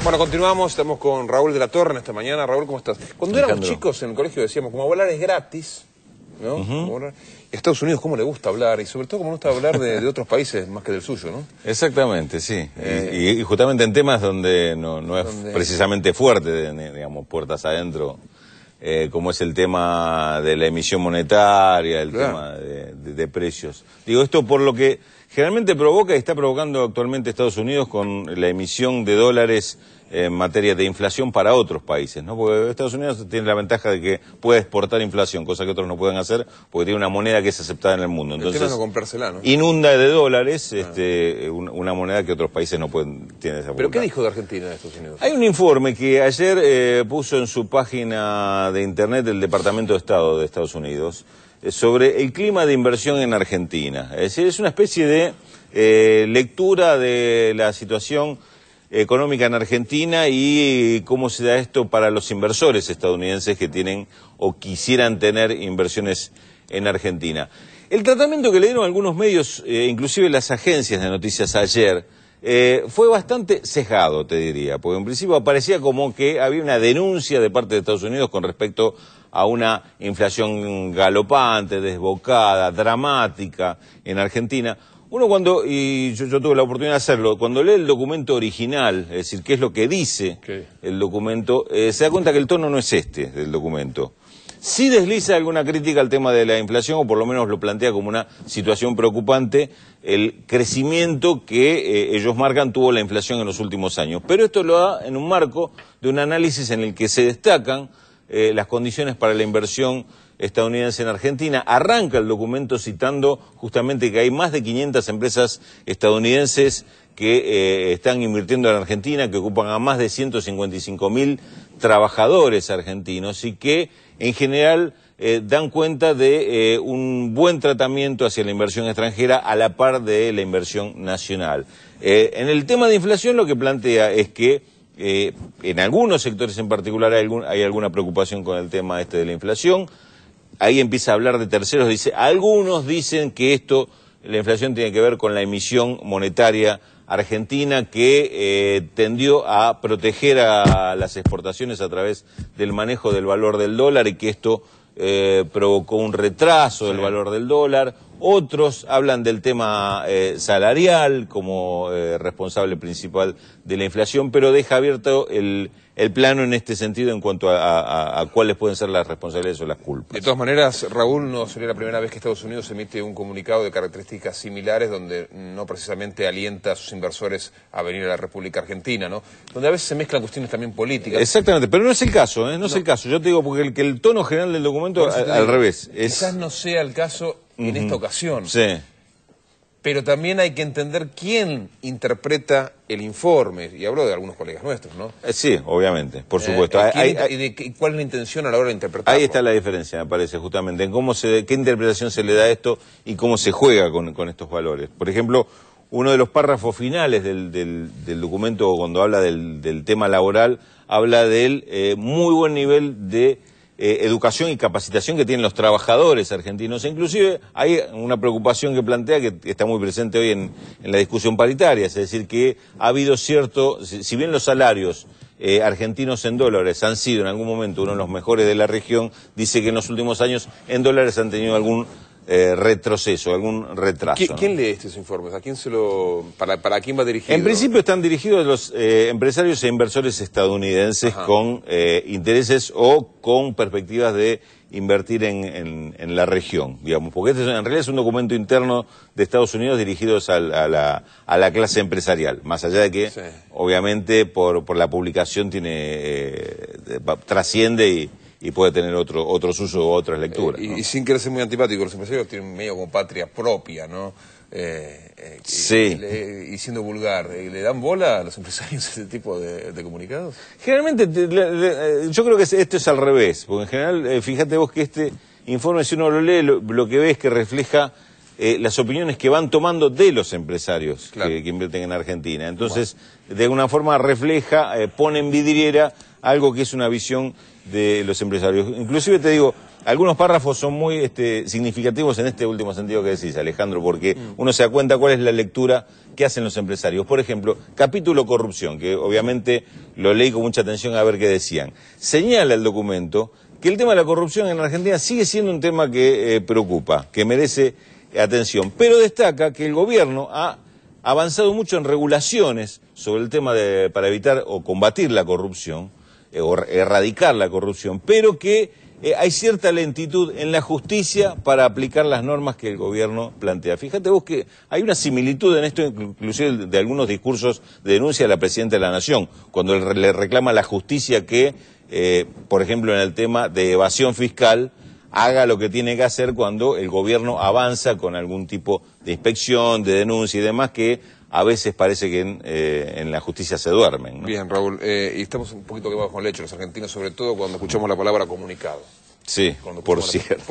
Bueno, continuamos, estamos con Raúl de la Torre en esta mañana. Raúl, ¿cómo estás? Cuando éramos chicos en el colegio decíamos, como volar es gratis, ¿no? Y a Estados Unidos, ¿cómo le gusta hablar? Y sobre todo, ¿cómo le gusta hablar de otros países más que del suyo, no? Exactamente, sí. Y justamente en temas donde no es precisamente fuerte, digamos, puertas adentro, como es el tema de la emisión monetaria, el tema de precios. Digo, esto por lo que generalmente provoca y está provocando actualmente Estados Unidos con la emisión de dólares en materia de inflación para otros países, ¿no? Porque Estados Unidos tiene la ventaja de que puede exportar inflación, cosa que otros no pueden hacer, porque tiene una moneda que es aceptada en el mundo. Entonces, el tema es no comprársela, ¿no? Inunda de dólares una moneda que otros países no pueden tener esa ¿Pero qué dijo de Argentina de Estados Unidos? Hay un informe que ayer puso en su página de internet el Departamento de Estado de Estados Unidos sobre el clima de inversión en Argentina. Es decir, es una especie de lectura de la situación económica en Argentina y cómo se da esto para los inversores estadounidenses que tienen o quisieran tener inversiones en Argentina. El tratamiento que le dieron algunos medios, inclusive las agencias de noticias ayer, fue bastante sesgado, te diría, porque en principio parecía como que había una denuncia de parte de Estados Unidos con respecto a una inflación galopante, desbocada, dramática en Argentina. Uno y yo tuve la oportunidad de hacerlo, cuando lee el documento original, es decir, qué es lo que dice el documento, se da cuenta que el tono no es este del documento. Sí desliza alguna crítica al tema de la inflación, o por lo menos lo plantea como una situación preocupante, el crecimiento que ellos marcan tuvo la inflación en los últimos años. Pero esto lo da en un marco de un análisis en el que se destacan las condiciones para la inversión estadounidense en Argentina. Arranca el documento citando justamente que hay más de 500 empresas estadounidenses que están invirtiendo en Argentina, que ocupan a más de 155.000 trabajadores argentinos y que en general dan cuenta de un buen tratamiento hacia la inversión extranjera a la par de la inversión nacional. En el tema de inflación lo que plantea es que en algunos sectores en particular hay alguna preocupación con el tema de la inflación. Ahí empieza a hablar de terceros, dice, algunos dicen que la inflación tiene que ver con la emisión monetaria argentina que tendió a proteger a las exportaciones a través del manejo del valor del dólar y que esto provocó un retraso del valor del dólar. Otros hablan del tema salarial como responsable principal de la inflación, pero deja abierto el plano en este sentido en cuanto a cuáles pueden ser las responsabilidades o las culpas. De todas maneras, Raúl, no sería la primera vez que Estados Unidos emite un comunicado de características similares donde no precisamente alienta a sus inversores a venir a la República Argentina, ¿no? Donde a veces se mezclan cuestiones también políticas. Exactamente, pero no es el caso, no es el caso. Yo te digo porque el tono general del documento al revés. Quizás no sea el caso en esta ocasión. Sí. Pero también hay que entender quién interpreta el informe, y hablo de algunos colegas nuestros, ¿no? Sí, obviamente, por supuesto. ¿Y cuál es la intención a la hora de interpretarlo? Ahí está la diferencia, me parece, justamente, en qué interpretación se le da a esto y cómo se juega con estos valores. Por ejemplo, uno de los párrafos finales del documento, cuando habla del tema laboral, habla del muy buen nivel de educación y capacitación que tienen los trabajadores argentinos. E inclusive hay una preocupación que plantea, que está muy presente hoy en la discusión paritaria, es decir, que ha habido si bien los salarios argentinos en dólares han sido en algún momento uno de los mejores de la región, dice que en los últimos años en dólares han tenido algún retroceso, algún retraso. ¿Quién lee estos informes? ¿A quién para quién va dirigido? En principio están dirigidos a los empresarios e inversores estadounidenses con intereses o con perspectivas de invertir en la región, digamos, porque en realidad es un documento interno de Estados Unidos dirigido a la clase empresarial, más allá de que obviamente por la publicación trasciende y puede tener otros usos o otras lecturas. Y sin querer ser muy antipático, los empresarios tienen medio como patria propia, ¿no? Sí. Y siendo vulgar, ¿le dan bola a los empresarios ese tipo de comunicados? Generalmente, yo creo que esto es al revés, porque en general, fíjate vos que este informe, si uno lo lee, lo que ve es que refleja las opiniones que van tomando de los empresarios que invierten en Argentina. Entonces, de alguna forma refleja, pone en vidriera algo que es una visión de los empresarios. Inclusive te digo, algunos párrafos son muy significativos en este último sentido que decís, Alejandro, porque uno se da cuenta cuál es la lectura que hacen los empresarios. Por ejemplo, capítulo corrupción, que obviamente lo leí con mucha atención a ver qué decían. Señala el documento que el tema de la corrupción en Argentina sigue siendo un tema que preocupa, que merece atención, pero destaca que el gobierno ha avanzado mucho en regulaciones sobre el tema para evitar o combatir la corrupción, o erradicar la corrupción, pero que hay cierta lentitud en la justicia para aplicar las normas que el gobierno plantea. Fíjate vos que hay una similitud en esto, inclusive de algunos discursos de denuncia de la Presidenta de la Nación, cuando le reclama a la justicia que, por ejemplo, en el tema de evasión fiscal, haga lo que tiene que hacer cuando el gobierno avanza con algún tipo de inspección, de denuncia y demás, que a veces parece que en la justicia se duermen, ¿no? Bien, Raúl, y estamos un poquito quemados con leche los argentinos, sobre todo cuando escuchamos la palabra comunicado. Sí, por cierto.